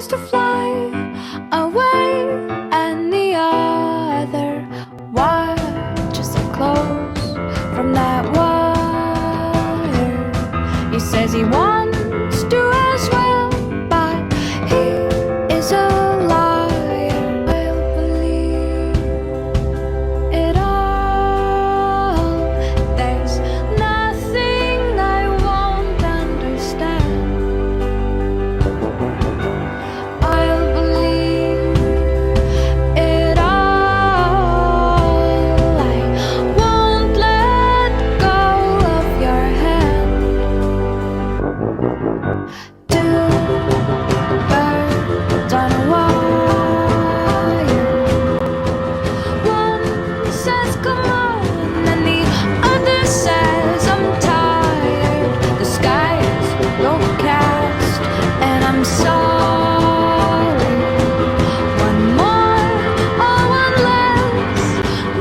tries to fly away, and the other watches it close from that wire. He says he wants to as well, but he is a liar. I'll believe it all. There's nothing I won't understand. I'll believe it all. I won't let go of your hand. Two birds on a wire. One says come on, and the other says I'm tired. The sky is overcast, and I'm sorry. One more or one less,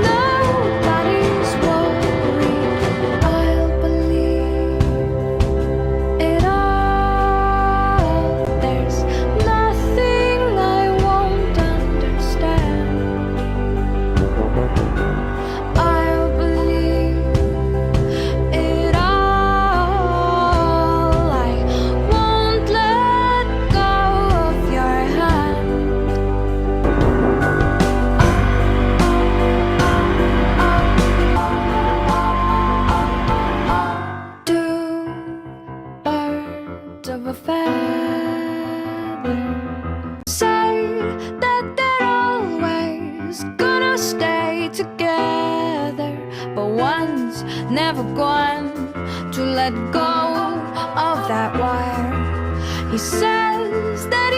nobody's worried. I'll believe it all. There's nothing I won't understand. I'll believe it all. I won't let go of your hand. Two birds of a feather say that they're always gonna stay together, but one's never going to let go of that wire. He says that